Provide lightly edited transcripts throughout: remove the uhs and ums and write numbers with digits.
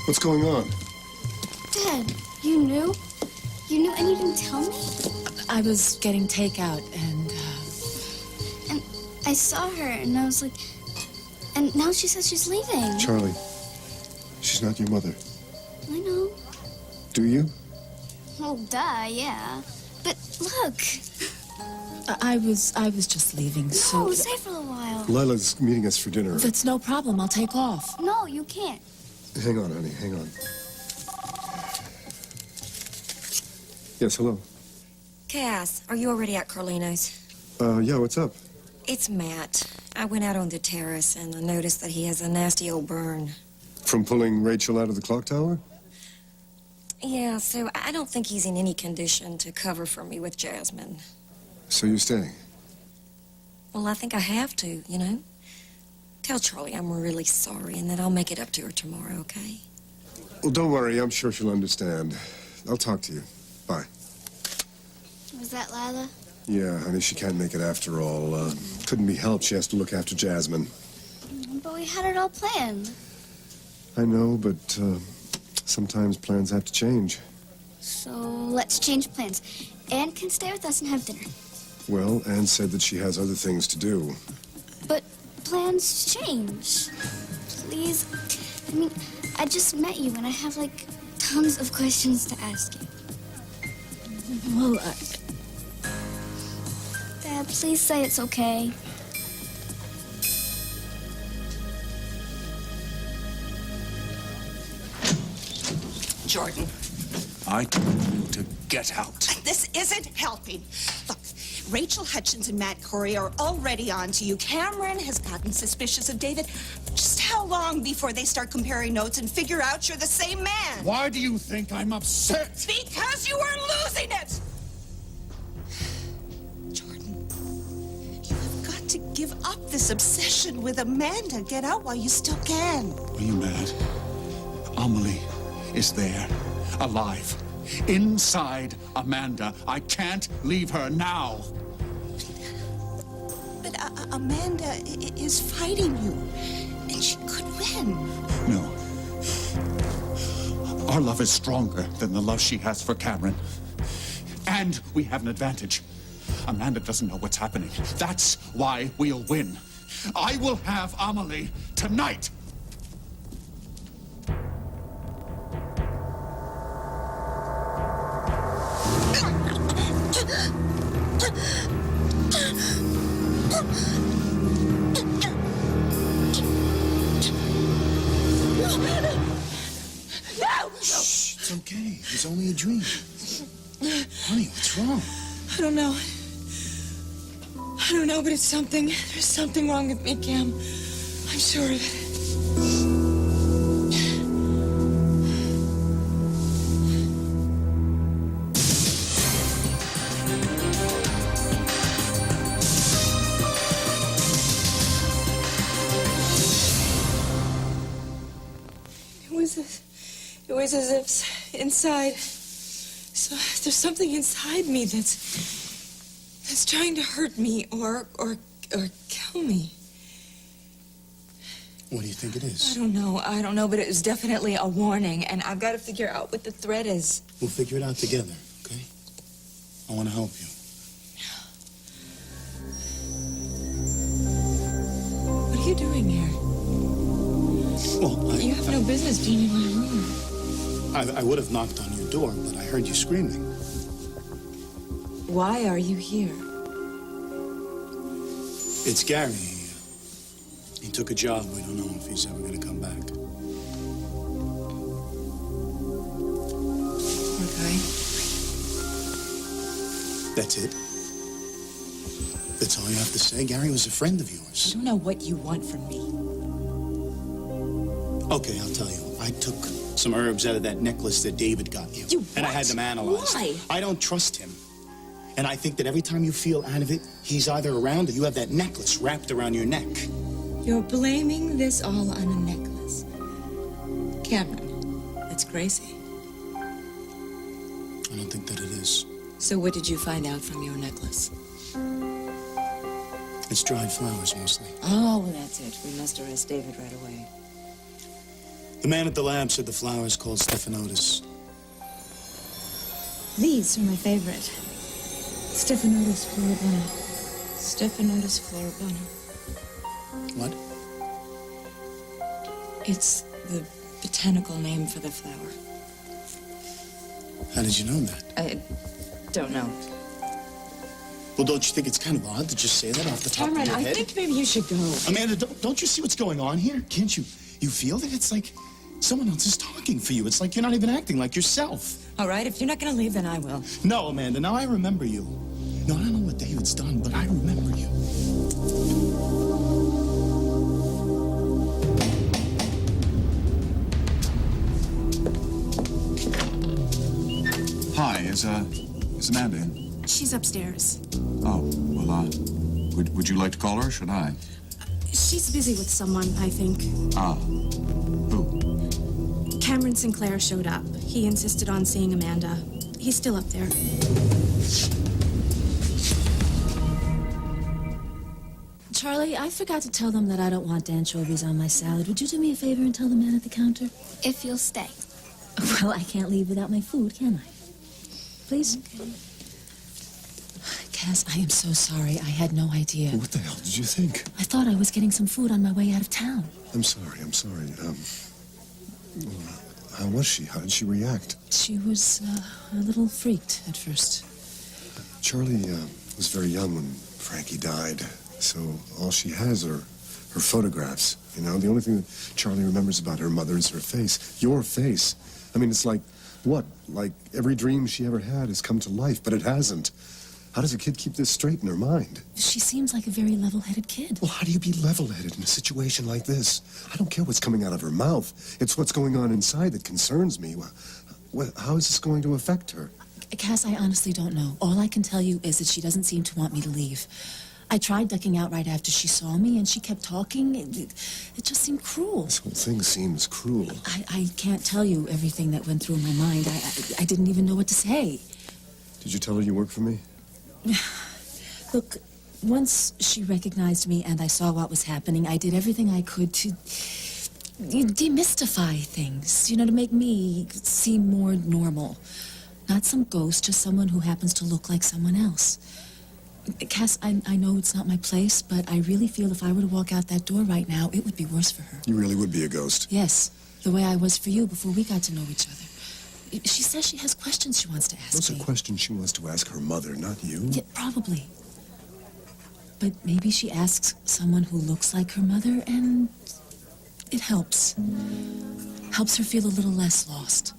What's going on? Dad, you knew? You knew and you didn't tell me? I was getting takeout and I saw her and I was like... And now she says she's leaving. Charlie, she's not your mother. I know. Do you? Well, duh, yeah. But look. I was just leaving, so... No, stay for a while. Lila's meeting us for dinner. That's no problem. I'll take off. No, you can't. Hang on, honey, hang on. Yes, hello. Cass, are you already at Carlino's? Yeah, what's up? It's Matt. I went out on the terrace and I noticed that he has a nasty old burn. From pulling Rachel out of the clock tower? Yeah, so I don't think he's in any condition to cover for me with Jasmine. So you're staying? Well, I think I have to, you know? Tell Charlie I'm really sorry and that I'll make it up to her tomorrow, okay? Well, don't worry. I'm sure she'll understand. I'll talk to you. Bye. Was that Lila? Yeah, honey, she can't make it after all. Couldn't be helped. She has to look after Jasmine. But we had it all planned. I know, but sometimes plans have to change. So let's change plans. Anne can stay with us and have dinner. Well, Anne said that she has other things to do. But plans change. Please. I mean, I just met you and I have, like, tons of questions to ask you. Well, Dad, please say it's okay. Jordan, I told you to get out. this isn't helping. Look, Rachel Hutchins and Matt Corey are already on to you. Cameron has gotten suspicious of David. Just how long before they start comparing notes and figure out you're the same man? Why do you think I'm upset? Because you are losing it! Jordan, you have got to give up this obsession with Amanda. Get out while you still can. Are you mad? Amelie is there, alive, inside Amanda. I can't leave her now. But Amanda is fighting you, and she could win. No. Our love is stronger than the love she has for Cameron. And we have an advantage. Amanda doesn't know what's happening. That's why we'll win. I will have Amelie tonight. Shh, it's okay. It's only a dream. Honey, what's wrong? I don't know. I don't know, but it's something. There's something wrong with me, Cam. I'm sure of it. It was as if inside, so there's something inside me that's trying to hurt me or kill me. What do you think it is? I don't know, but it was definitely a warning, and I've got to figure out what the threat is. We'll figure it out together, okay? I want to help you. What are you doing here? Well, You have no business being in my room. I would have knocked on your door, but I heard you screaming. Why are you here? It's Gary. He took a job. We don't know if he's ever going to come back. Okay. That's it. That's all you have to say. Gary was a friend of I yours. don't know what you want from me. Okay, I'll tell you. I took some herbs out of that necklace that David got you. And I had them analyzed. Why? I don't trust him. And I think that every time you feel out of it, he's either around or you have that necklace wrapped around your neck. You're blaming this all on a necklace. Cameron, that's crazy. I don't think that it is. So what did you find out from your necklace? It's dried flowers, mostly. Oh, well, that's it. We must arrest David right away. The man at the lab said the flower is called Stephanotis. These are my favorite. Stephanotis floribunda. Stephanotis floribunda. What? It's the botanical name for the flower. How did you know that? I don't know. Well, don't you think it's kind of odd to just say that off the top Cameron, of your I head? think maybe you should go. Amanda, don't you see what's going on here? Can't you feel that it's like someone else is talking for you? It's like you're not even acting like yourself. All right, if you're not going to leave, then I will. No, Amanda, now I remember you. No, I don't know what David's done, but I remember you. Hi, is Amanda in? She's upstairs. Oh, well, would you like to call her, or should I? She's busy with someone, I think. Ah, who? Cameron Sinclair showed up. He insisted on seeing Amanda. He's still up there. Charlie, I forgot to tell them that I don't want anchovies on my salad. Would you do me a favor and tell the man at the counter? If you'll stay. Well, I can't leave without my food, can I? Please? Cass, I am so sorry. I had no idea. What the hell did you think? I thought I was getting some food on my way out of town. I'm sorry. How was she? How did she react? She was a little freaked at first. Charlie was very young when Frankie died, so all she has are her photographs. You know, the only thing that Charlie remembers about her mother is her face. Your face. I mean, it's like, what? Like every dream she ever had has come to life, but it hasn't. How does a kid keep this straight in her mind? She seems like a very level-headed kid. Well, how do you be level-headed in a situation like this? I don't care what's coming out of her mouth. It's what's going on inside that concerns me. How is this going to affect her? Cass, I honestly don't know. All I can tell you is that she doesn't seem to want me to leave. I tried ducking out right after she saw me, and she kept talking. It just seemed cruel. This whole thing seems cruel. I can't tell you everything that went through my mind. I didn't even know what to say. Did you tell her you work for me? Look, once she recognized me and I saw what was happening, I did everything I could to demystify things, you know, to make me seem more normal. Not some ghost, just someone who happens to look like someone else. Cass, I know it's not my place, but I really feel if I were to walk out that door right now, it would be worse for her. You really would be a ghost. Yes, the way I was for you before we got to know each other. She says she has questions she wants to ask Those me. are questions she wants to ask her mother, not you. Yeah, probably. But maybe she asks someone who looks like her mother, and it helps. Helps her feel a little less lost.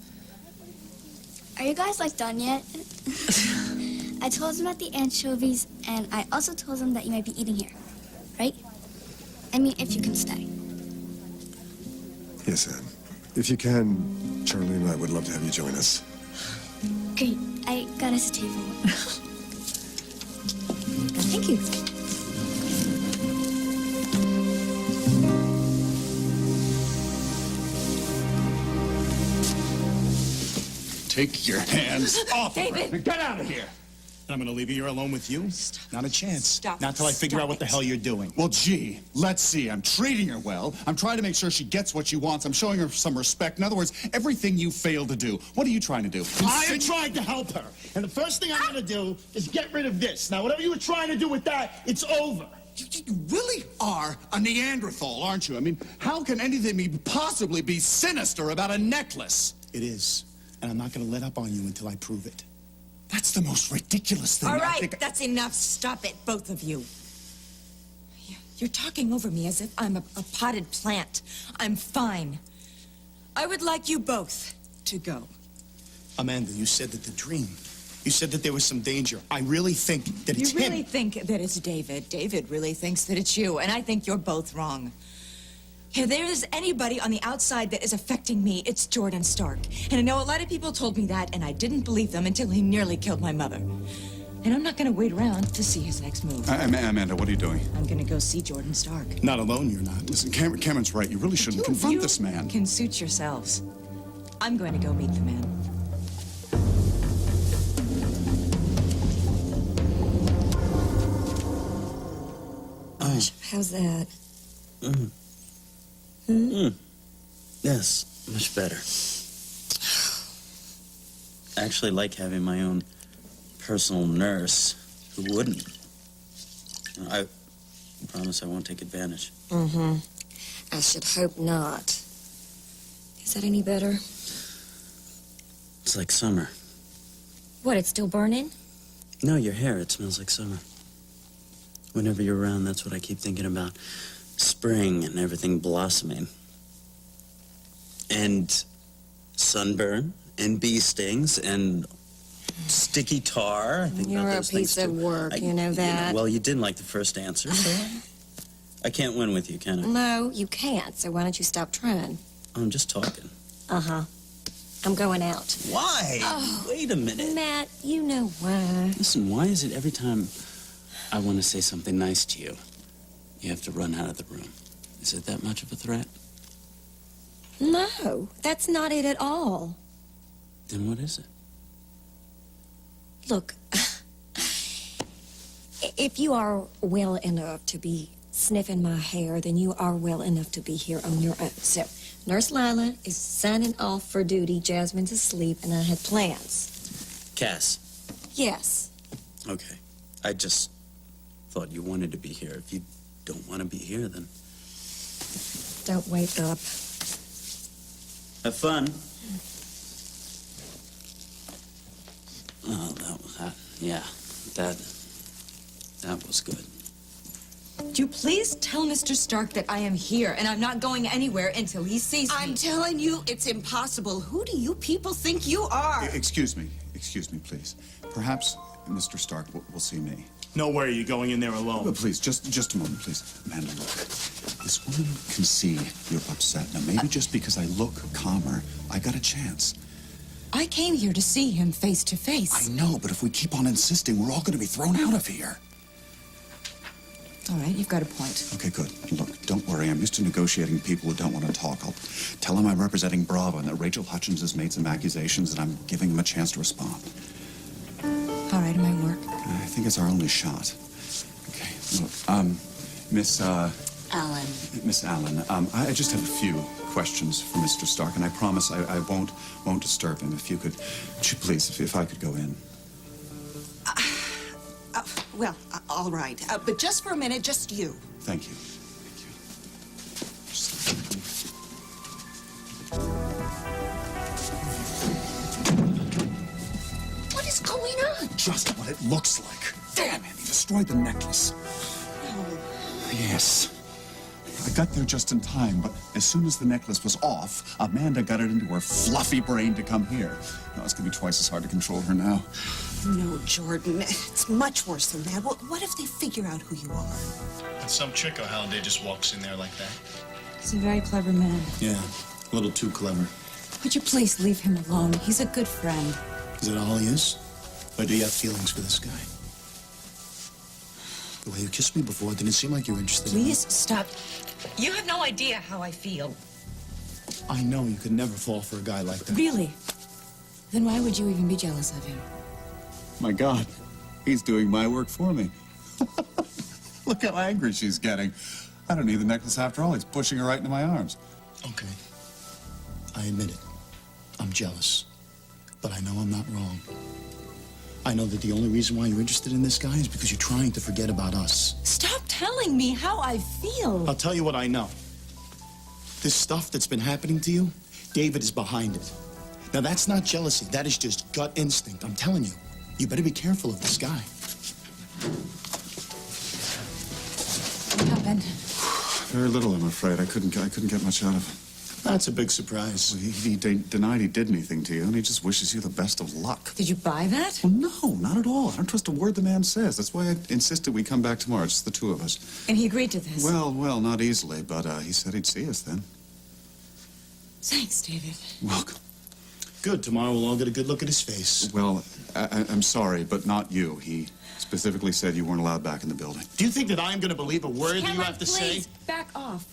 Are you guys like done yet? I told them about the anchovies, and I also told them that you might be eating here, right? I mean, if you can stay. Yes, Anne. If you can, Charlie and I would love to have you join us. Great. I got us a table. Thank you. Take your hands off of her. David! Get out of here. I'm gonna leave you here alone with you? Not a chance. Stop. Not till I figure Stop out what the it. hell you're doing. Well, gee, let's see. I'm treating her well. I'm trying to make sure she gets what she wants. I'm showing her some respect. In other words, everything you failed to do. What are you trying to do? I am trying to help her. And the first thing I'm gonna do is get rid of this. Now, whatever you were trying to do with that, it's over. You really are a Neanderthal, aren't you? I mean, how can anything possibly be sinister about a necklace? It is. And I'm not gonna let up on you until I prove it. That's the most ridiculous thing All I right, think. that's enough. Stop it, both of you. You're talking over me as if I'm a potted plant. I'm fine. I would like you both to go. Amanda, you said that the dream. You said that there was some danger. I really think that it's You really him. think that it's David. David really thinks that it's you, and I think you're both wrong. If there is anybody on the outside that is affecting me, it's Jordan Stark. And I know a lot of people told me that, and I didn't believe them until he nearly killed my mother. And I'm not going to wait around to see his next move. Amanda, what are you doing? I'm going to go see Jordan Stark. Not alone, you're not. Listen, Cameron's right. You really shouldn't confront this man. You can suit yourselves. I'm going to go meet the man. How's that? Yes. Much better. I actually like having my own personal nurse. Who wouldn't? I promise I won't take advantage. Mm-hmm. I should hope not. Is that any better? It's like summer. What, it's still burning? No, your hair, it smells like summer. Whenever you're around, that's what I keep thinking about. Spring and everything blossoming. And sunburn and bee stings and sticky tar. I think You're about a those things piece of too. work, you know that. Well, you didn't like the first answer, so I can't win with you, can I? No, you can't, so why don't you stop trying? I'm just talking. Uh-huh. I'm going out. Why? Oh. Wait a minute. Matt, you know why. Listen, why is it every time I want to say something nice to you, you have to run out of the room? Is it that much of a threat? No, that's not it at all. Then what is it? Look, if you are well enough to be sniffing my hair, then you are well enough to be here on your own. So, Nurse Lila is signing off for duty. Jasmine's asleep, and I had plans. Cass. Yes. Okay. I just thought you wanted to be here. If you don't want to be here, then Don't wake up. have fun. Oh, that was that. Yeah, that was good. Would you please tell Mr. Stark that I am here and I'm not going anywhere until he sees me? I'm telling you, it's impossible. Who do you people think you are? Excuse me, please. Perhaps Mr. Stark will see me. No way are you going in there Oh, alone. please, just a moment, please. Amanda, look. This woman can see you're upset. Now, maybe just because I look calmer, I got a chance. I came here to see him face to I face. know, but if we keep on insisting, we're all going to be thrown out of here. All right, you've got a point. Okay, good. Look, don't worry. I'm used to negotiating people who don't want to talk. I'll tell him I'm representing Bravo and that Rachel Hutchins has made some accusations and I'm giving him a chance to respond. All right, it might work. I think it's our only shot. Okay, look, Miss Alan. Miss Allen, I just have a few questions for Mr. Stark, and I promise I won't disturb him. If you could, please, if I could go in. Well, all right. But just for a minute, just you. Thank you. What is going on? Just what it looks like. Damn it, he destroyed the necklace. Yes. I got there just in time, but as soon as the necklace was off, Amanda got it into her fluffy brain to come here. Now it's going to be twice as hard to control her now. No, Jordan. It's much worse than that. What if they figure out who you are? And some chick or Halliday just walks in there like that. He's a very clever man. Yeah, a little too clever. Would you please leave him alone? He's a good friend. Is that all he is? Or do you have feelings for this guy? The way you kissed me before didn't seem like you were interested in him. Please stop. You have no idea how I feel. I know you could never fall for a guy like that. Really? Then why would you even be jealous of him? My God, he's doing my work for me. Look how angry she's getting. I don't need the necklace after all. He's pushing her right into my arms. Okay. I admit it. I'm jealous. But I know I'm not wrong. I know that the only reason why you're interested in this guy is because you're trying to forget about us. Stop telling me how I feel. I'll tell you what I know. This stuff that's been happening to you, David is behind it. Now, that's not jealousy. That is just gut instinct. I'm telling you. You better be careful of this guy. What happened? Very little, I'm afraid. I couldn't get much out of him. That's a big surprise. He denied he did anything to you, and he just wishes you the best of luck. Did you buy that? Well, no, not at all. I don't trust a word the man says. That's why I insisted we come back tomorrow, just the two of us. And he agreed to this? Well, not easily, but he said he'd see us then. Thanks, David. Welcome. Good. Tomorrow we'll all get a good look at his face. Well, I'm sorry, but not you. He specifically said you weren't allowed back in the building. Do you think that I'm going to believe a word that you have to please, say? back off.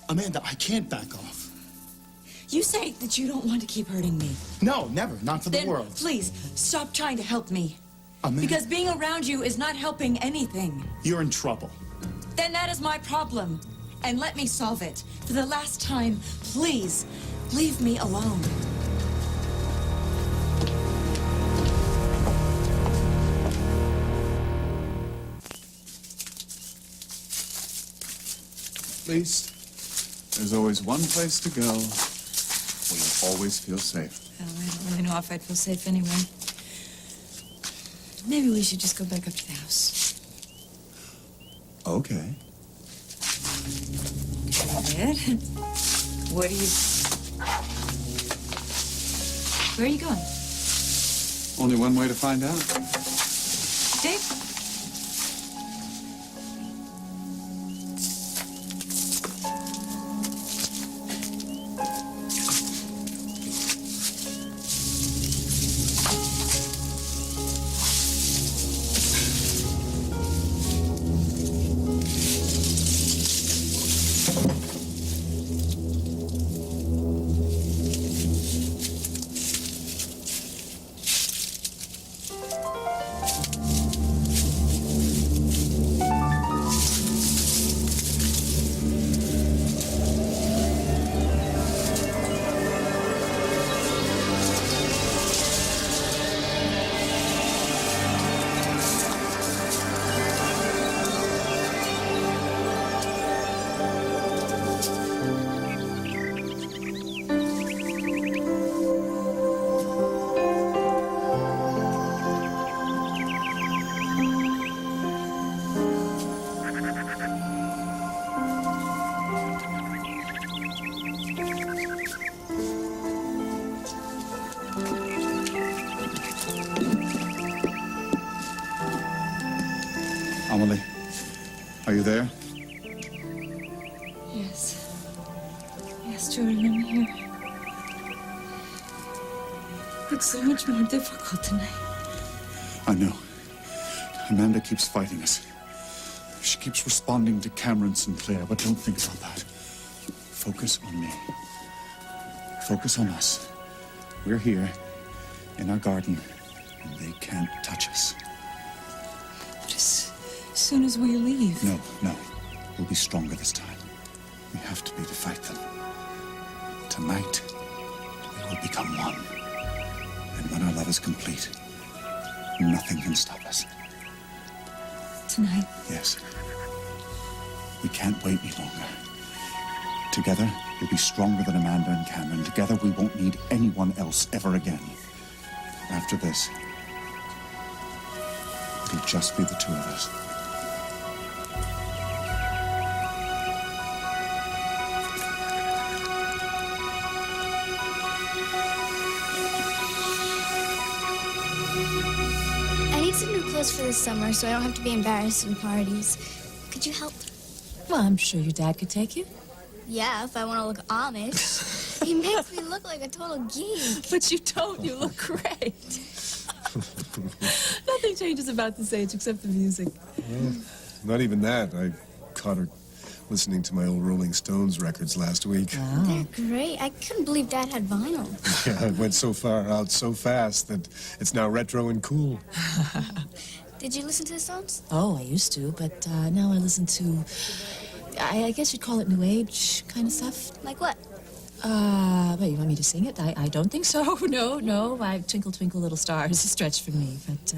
Amanda, I can't back off. You say that you don't want to keep hurting me. No, never. Not for the Then world. please, stop trying to help me. Amanda, Because being around you is not helping anything. you're in trouble. Then that is my problem. and let me solve it. For the last time, please, leave me alone. At least, there's always one place to go where you'll always feel safe. Well, I don't really know if I'd feel safe anyway. Maybe we should just go back up to the house. Okay. David? What are you... Where are you going? Only one way to find out. Dave? Amelie, are you there? Yes. Yes, Jordan, I'm here. Looks so much more difficult tonight. I know. Amanda keeps fighting us. She keeps responding to Cameron Sinclair, but don't think about that. Focus on me. Focus on us. We're here, in our garden, and they can't touch us. But as soon as we leave... No. We'll be stronger this time. We have to be to fight them. Tonight, we will become one. And when our love is complete, nothing can stop us. Tonight? Yes. We can't wait any longer. Together, we'll be stronger than Amanda and Cameron. Together, we won't need anyone else ever again. After this, it'll just be the two of us. I need some new clothes for this summer so I don't have to be embarrassed in parties. Could you help? Well, I'm sure your dad could take you. Yeah, if I want to look Amish. He makes me look like a total geek. But you don't. You look great. Nothing changes about this age except the music. Well, not even that. I caught her listening to my old Rolling Stones records last week. They're great. I couldn't believe Dad had vinyl. Yeah, it went so far out so fast that it's now retro and cool. Did you listen to the Stones? Oh, I used to, but now I listen to, I guess you'd call it new age kind of stuff. Like what? Well, you want me to sing it? I don't think so. No. Twinkle, Twinkle, Little Star is a stretch for me. But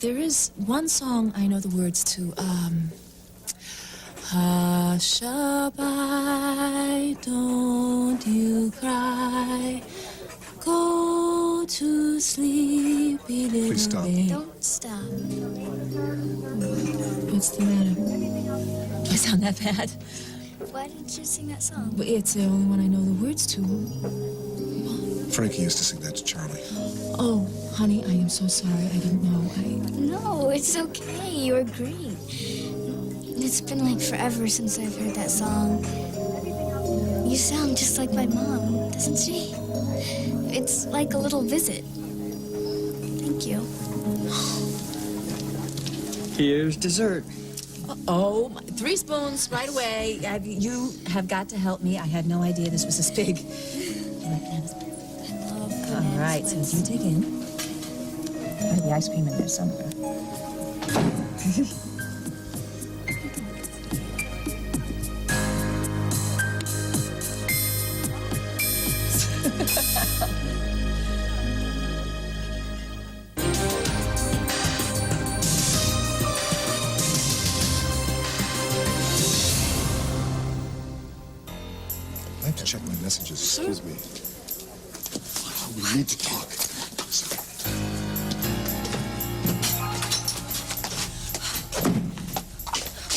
there is one song I know the words to. Hush-a-bye, don't you cry. Go to sleepy little Please stop. babe. Don't stop. What's the matter? Do I sound that bad? Why didn't you sing that song? Well, it's the only one I know the words to. Frankie used to sing that to Charlie. Oh, honey, I am so sorry. I didn't know. No, it's okay. You're great. It's been like forever since I've heard that song. You sound just like my mom, doesn't she? It's like a little visit. Thank you. Here's dessert. Oh, 3 spoons right away. You have got to help me. I had no idea this was this big. You like banana splits? I love All right, so you dig in. There's the ice cream in there somewhere. I have to check my messages. Excuse me. We need to talk.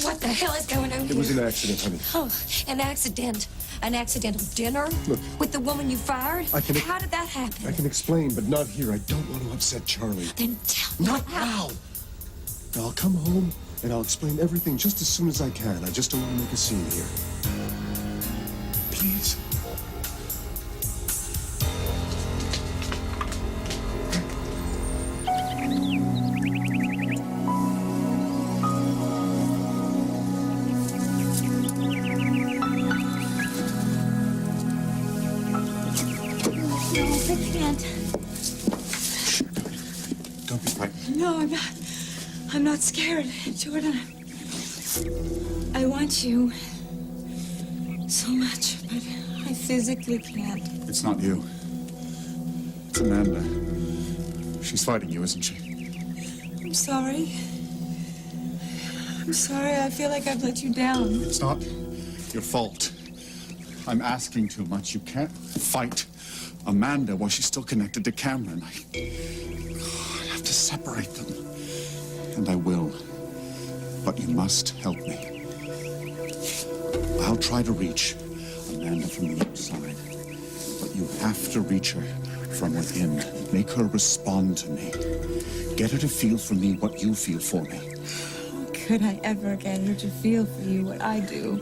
What the hell is going on It here? was an accident, honey. Oh, an accident. An accidental dinner? Look. With the woman you fired? I can- How did that happen? I can explain, but not here. I don't want to upset Charlie. Then tell me. Not now. Now, I'll come home and I'll explain everything just as soon as I can. I just don't want to make a scene here. Please. No, I can't. Don't be frightened. No, I'm not. I'm not scared, Jordan. I want you so much, but I physically can't. It's not you. It's Amanda. She's fighting you, isn't she? I'm sorry. I'm sorry. I feel like I've let you down. It's not your fault. I'm asking too much. You can't fight Amanda while she's still connected to Cameron. I have to separate them. And I will. But you must help me. I'll try to reach Amanda from the outside. But you have to reach her from within. Make her respond to me. Get her to feel for me what you feel for me. Could I ever get her to feel for you what I do?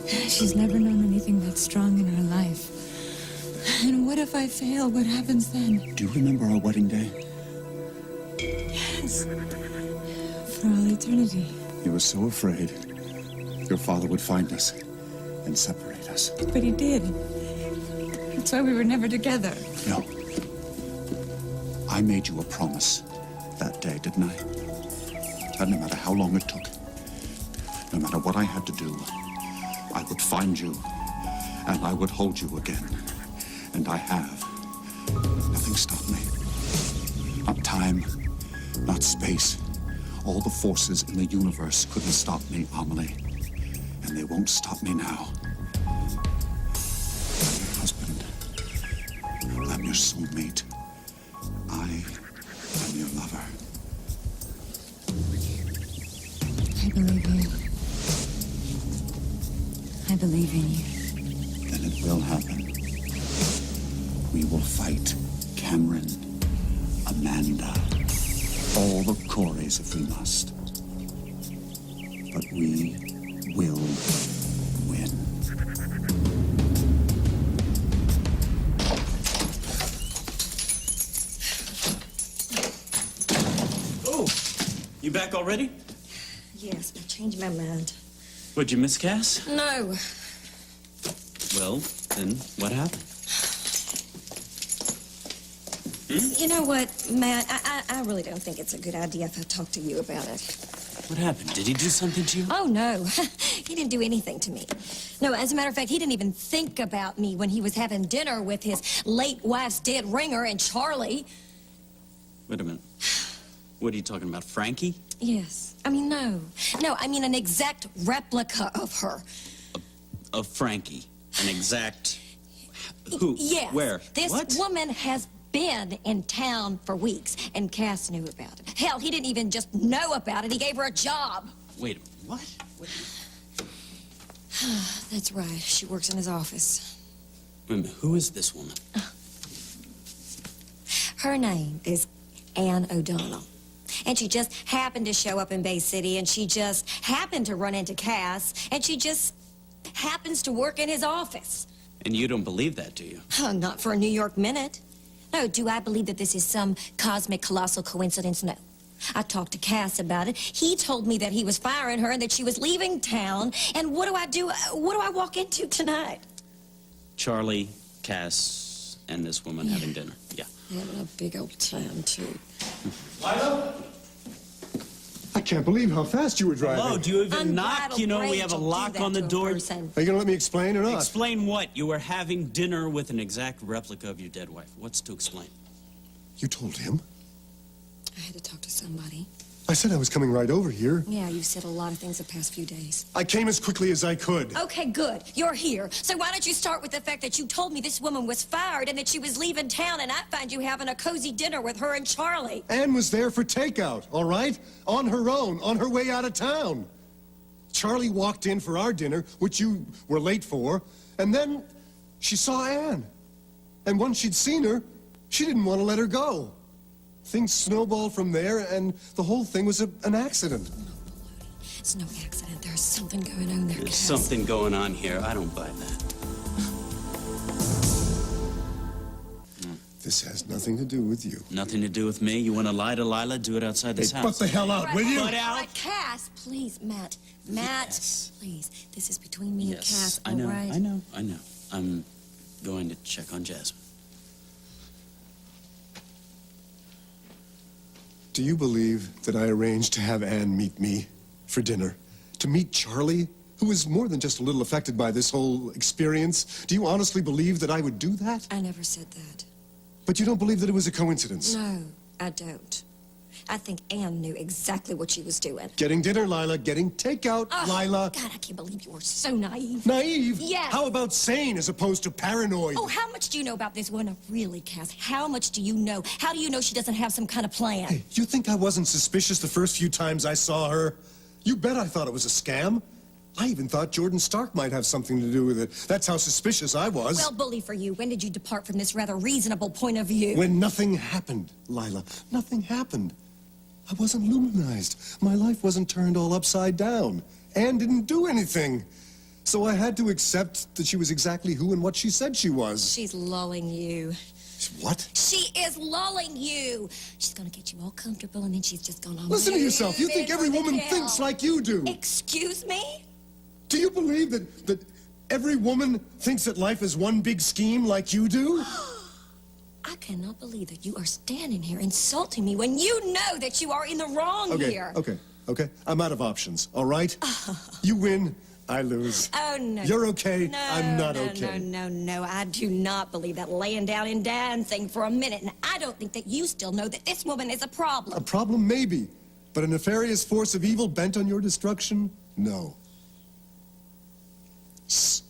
She's never known anything that strong in her life. And what if I fail? What happens then? Do you remember our wedding day? Yes. For all eternity. You were so afraid your father would find us and separate us. But he did. That's why we were never together. No. I made you a promise that day, didn't I? That no matter how long it took, no matter what I had to do, I would find you and I would hold you again. And I have. Nothing stopped me. Not time, not space. All the forces in the universe couldn't stop me, Amelie. And they won't stop me now. I'm your husband. I'm your soulmate. I am your lover. I believe you. I believe in you. Then it will happen. We will fight Cameron, Amanda, all the Coreys if we must. But we will win. Oh, you back already? Yes, I changed my mind. What'd you miss, Cass? No. Well, then what happened? You know what, Matt? I really don't think it's a good idea if I talk to you about it. What happened? Did he do something to you? Oh, no. He didn't do anything to me. No, as a matter of fact, he didn't even think about me when he was having dinner with his late wife's dead ringer and Charlie. Wait a minute. What are you talking about, Frankie? Yes. I mean, no. No, I mean an exact replica of her. Of Frankie. An exact... Who? Yes. Where? This What? woman has been in town for weeks, and Cass knew about it. Hell, he didn't even just know about it. He gave her a job. Wait, what? That's right. She works in his office. Wait a minute. Who is this woman? Her name is Ann O'Donnell. And she just happened to show up in Bay City, and she just happened to run into Cass, and she just happens to work in his office. And you don't believe that, do you? Not for a New York minute. No, do I believe that this is some cosmic, colossal coincidence? No. I talked to Cass about it. He told me that he was firing her and that she was leaving town. And what do I do? What do I walk into tonight? Charlie, Cass, and this woman having dinner. Yeah. Having a big old time, too. I can't believe how fast you were driving. Hello, do you even knock? Unbridled You know, we rage have a will do lock that on the to a door. person. Are you going to let me explain or not? Explain what? You were having dinner with an exact replica of your dead wife. What's to explain? You told him? I had to talk to somebody. I said I was coming right over here. Yeah, you've said a lot of things the past few days. I came as quickly as I could. Okay, good. You're here. So why don't you start with the fact that you told me this woman was fired and that she was leaving town, and I find you having a cozy dinner with her and Charlie. Anne was there for takeout, all right? On her own, on her way out of town. Charlie walked in for our dinner, which you were late for, and then she saw Anne. And once she'd seen her, she didn't want to let her go. Things snowballed from there, and the whole thing was an accident. It's no accident. There's something going on there, There's Cass. something going on here. I don't buy that. This has nothing to do with you. Nothing to do with me. You want to lie to Lila? Do it outside this Hey, house. butt the hell out, will you? Butt out. All right, Cass, please, Matt. Matt, Yes. please. This is between me and Yes, Cass, I know, all right? I know, I know. I'm going to check on Jasmine. Do you believe that I arranged to have Anne meet me for dinner? To meet Charlie, who was more than just a little affected by this whole experience? Do you honestly believe that I would do that? I never said that. But you don't believe that it was a coincidence? No, I don't. I think Anne knew exactly what she was doing. Getting dinner, Lila. Getting takeout, Oh, Lila. God, I can't believe you were so naive. Naive? Yes. How about sane as opposed to paranoid? Oh, how much do you know about this woman? Really, Cass, how much do you know? How do you know she doesn't have some kind of plan? Hey, you think I wasn't suspicious the first few times I saw her? You bet I thought it was a scam. I even thought Jordan Stark might have something to do with it. That's how suspicious I was. Well, bully for you. When did you depart from this rather reasonable point of view? When nothing happened, Lila. Nothing happened. I wasn't luminized. My life wasn't turned all upside down. Anne didn't do anything. So I had to accept that she was exactly who and what she said she was. She's lulling you. What? She is lulling you. She's gonna get you all comfortable, and then she's just gonna Listen to yourself. You move think in every for the woman kill. thinks like you do. Excuse me? Do you believe that every woman thinks that life is one big scheme like you do? I cannot believe that you are standing here insulting me when you know that you are in the wrong here. Okay. I'm out of options, all right? You win, I lose. Oh, no. You're okay, No, I'm not no, okay. No. I do not believe that laying down and dancing for a minute. And I don't think that you still know that this woman is a problem. A problem, maybe. But a nefarious force of evil bent on your destruction? No. Shh.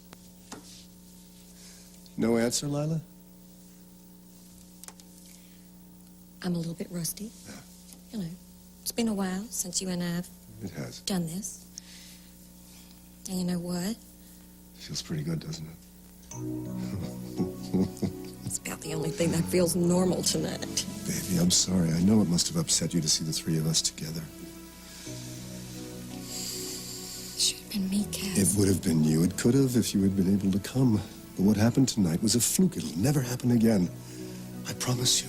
No answer, Lila? I'm a little bit rusty. You know, it's been a while since you and I have It has. done this. And you know what? Feels pretty good, doesn't it? It's about the only thing that feels normal tonight. Baby, I'm sorry. I know it must have upset you to see the three of us together. Should have been me, Cass. It would have been you. It could have if you had been able to come. But what happened tonight was a fluke. It'll never happen again. I promise you.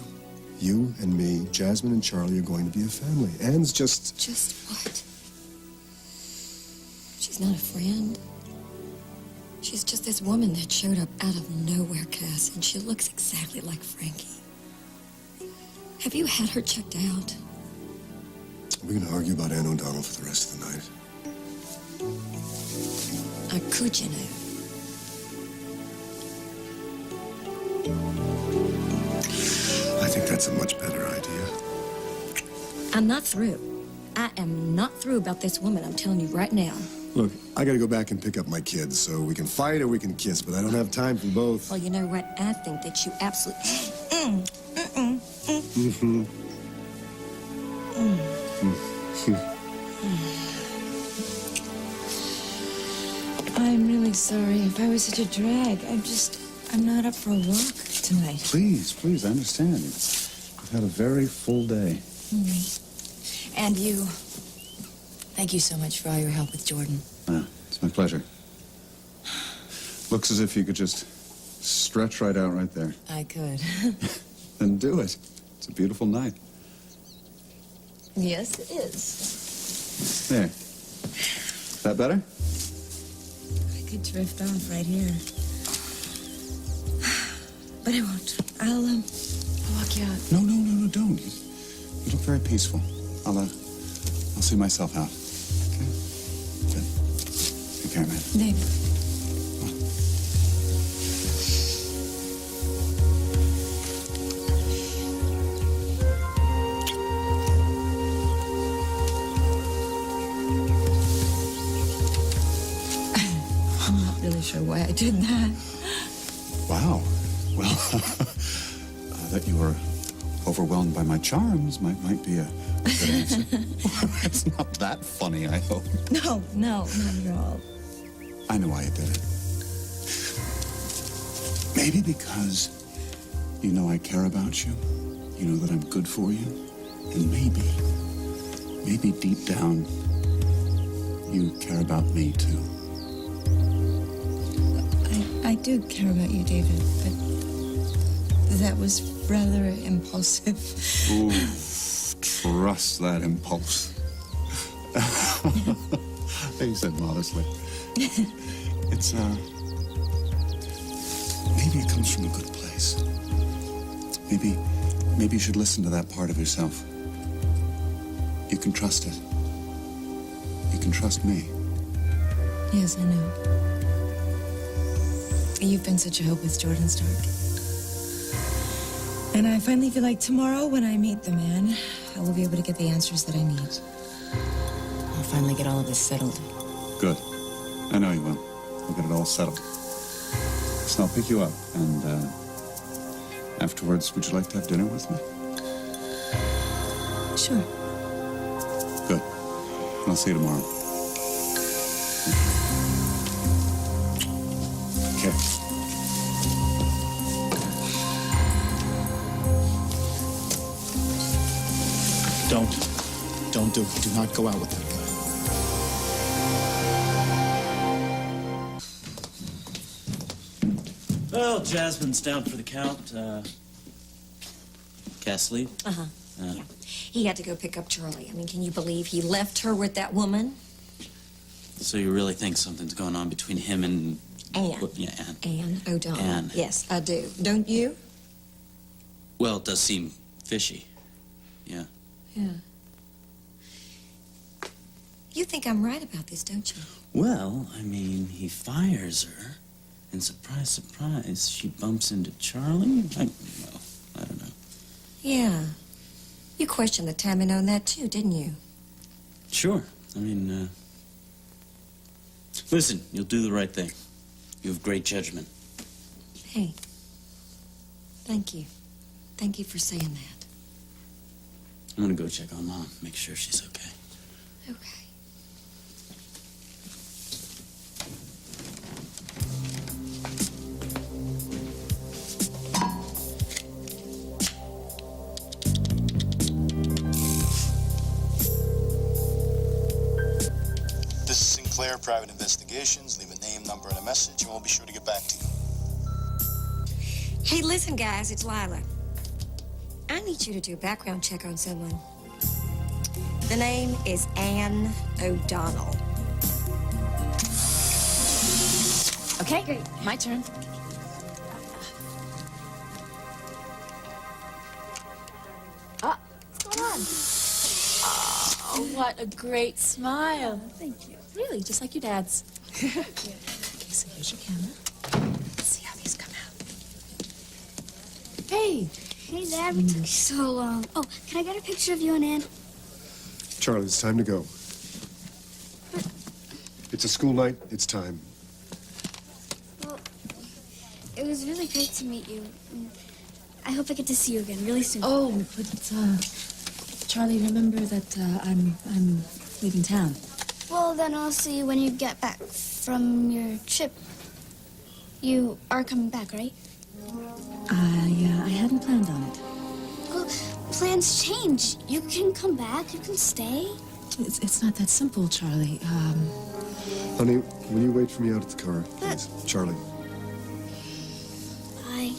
You and me, Jasmine and Charlie are going to be a family. Anne's just... Just what? She's not a friend. She's just this woman that showed up out of nowhere, Cass, and she looks exactly like Frankie. Have you had her checked out? We're going to argue about Anne O'Donnell for the rest of the night. I could, you know. I think that's a much better idea. I'm not through. I am not through about this woman, I'm telling you right now. Look, I got to go back and pick up my kids, so we can fight or we can kiss, but I don't have time for both. Well, you know what? I think that you absolutely... I'm really sorry if I was such a drag. I'm not up for a walk tonight. Please, I understand. You've had a very full day. And you. Thank you so much for all your help with Jordan. It's my pleasure. Looks as if you could just stretch right out right there. I could. Then do it. It's a beautiful night. Yes, it is. There. That better? I could drift off right here. But I won't. I'll walk you out. No, don't. You look very peaceful. I'll I'll see myself out. Okay? Good. Take care, man. David. I'm not really sure why I did that. Wow. Well, that you were overwhelmed by my charms might be a good answer. It's not that funny, I hope. No, not at all. I know why you did it. Maybe because you know I care about you. You know that I'm good for you. And maybe deep down, you care about me too. I do care about you, David, but that was rather impulsive. Ooh, trust that impulse. He said modestly. It's, maybe it comes from a good place. Maybe you should listen to that part of yourself. You can trust it. You can trust me. Yes, I know. You've been such a help with Jordan Stark. And I finally feel like tomorrow when I meet the man, I will be able to get the answers that I need. I'll finally get all of this settled. Good. I know you will. We'll get it all settled. So I'll pick you up, and, afterwards, would you like to have dinner with me? Sure. Good. I'll see you tomorrow. Okay. Don't do it. Do not go out with that guy. Well, Jasmine's down for the count. Cass leave? Uh-huh. Yeah. He had to go pick up Charlie. I mean, can you believe he left her with that woman? So you really think something's going on between him and... Anne. Yeah, Anne. Anne O'Donnell. Anne. Yes, I do. Don't you? Well, it does seem fishy. Yeah. Yeah. You think I'm right about this, don't you? Well, I mean, he fires her, and surprise, surprise, she bumps into Charlie? I don't know. Yeah. You questioned the timing on that, too, didn't you? Sure. I mean, listen, you'll do the right thing. You have great judgment. Hey. Thank you. Thank you for saying that. I'm gonna go check on Mom, make sure she's okay. Okay. This is Sinclair, Private Investigations. Leave a name, number, and a message, and we'll be sure to get back to you. Hey, listen, guys, it's Lila. I need you to do a background check on someone. The name is Anne O'Donnell. Okay, great. My turn. What's going on? Oh, what a great smile. Thank you. Really, just like your dad's. Okay, so here's your camera. Let's see how these come out. Hey. Hey, Dad, what took you so long? Oh, can I get a picture of you and Anne? Charlie, it's time to go. It's a school night. It's time. Well, it was really great to meet you. I hope I get to see you again really soon. Oh, but Charlie, remember that I'm leaving town. Well, then I'll see you when you get back from your trip. You are coming back, right? I hadn't planned on it. Well, plans change. You can come back. You can stay. It's not that simple, Charlie. Honey, will you wait for me out at the car, please? Charlie. Bye.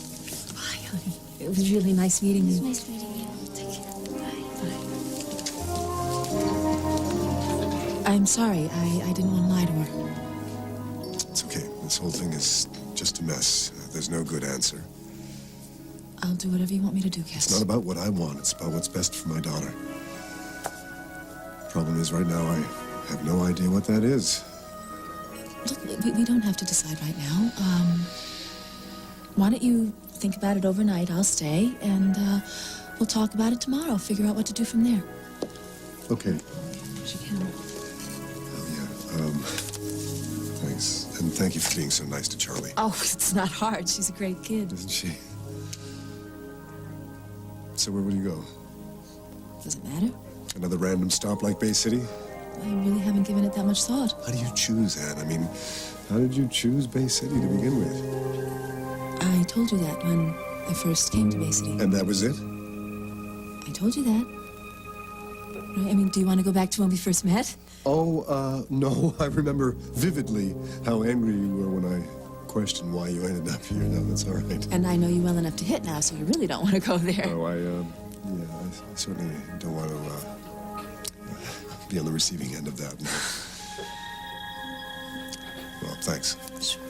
Bye, honey. It was really nice meeting It was you. nice meeting you. Take care. Bye. I'm sorry. I didn't want to lie to her. It's okay. This whole thing is just a mess. There's no good answer. I'll do whatever you want me to do, Cass. It's not about what I want. It's about what's best for my daughter. Problem is, right now, I have no idea what that is. Look, we don't have to decide right now. Why don't you think about it overnight? I'll stay, and we'll talk about it tomorrow. Figure out what to do from there. Okay. She can. Thanks. And thank you for being so nice to Charlie. Oh, it's not hard. She's a great kid. Isn't she? So where will you go? Does it matter? Another random stop like Bay City? I really haven't given it that much thought. How do you choose, Anne? I mean, how did you choose Bay City to begin with? I told you that when I first came to Bay City. And that was it? I told you that. I mean, do you want to go back to when we first met? Oh, no. I remember vividly how angry you were when I questioned why you ended up here. No, that's all right. And I know you well enough to hit now, so you really don't want to go there. Oh, I certainly don't want to be on the receiving end of that. No. Well, thanks. Sure.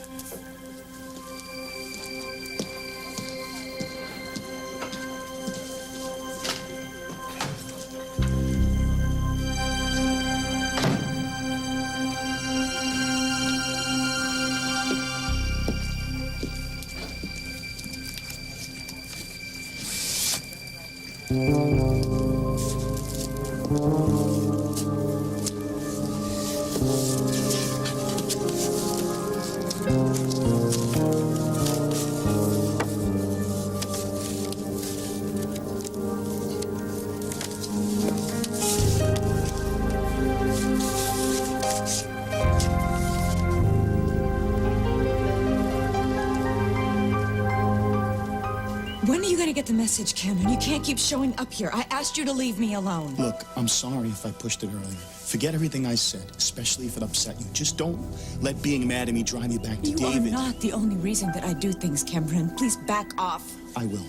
When are you going to get the message, Cameron? You can't keep showing up here. I asked you to leave me alone. Look, I'm sorry if I pushed it earlier. Forget everything I said, especially if it upset you. Just don't let being mad at me drive you back to You David. are not the only reason that I do things, Cameron. Please back off. I will.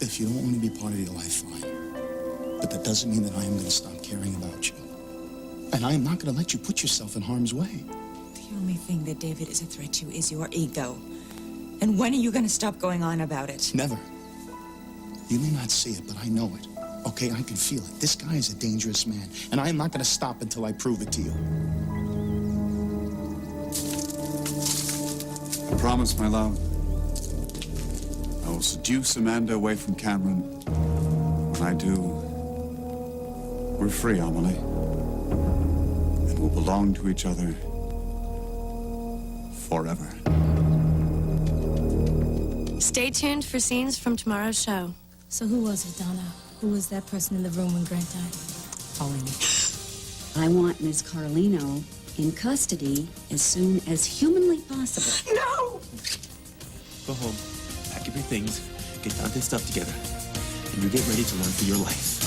If you don't want me to be part of your life, fine. But that doesn't mean that I am going to stop caring about you. And I am not going to let you put yourself in harm's way. The only thing that David is a threat to is your ego. And when are you going to stop going on about it? Never. You may not see it, but I know it. Okay, I can feel it. This guy is a dangerous man, and I am not going to stop until I prove it to you. I promise, my love. I will seduce Amanda away from Cameron. When I do, we're free, Amelie. And we'll belong to each other forever. Stay tuned for scenes from tomorrow's show. So who was it, Donna? Who was that person in the room when Grant died? I want Miss Carlino in custody as soon as humanly possible. No! Go home, pack up your things, get Dante's stuff together, and you get ready to learn for your life.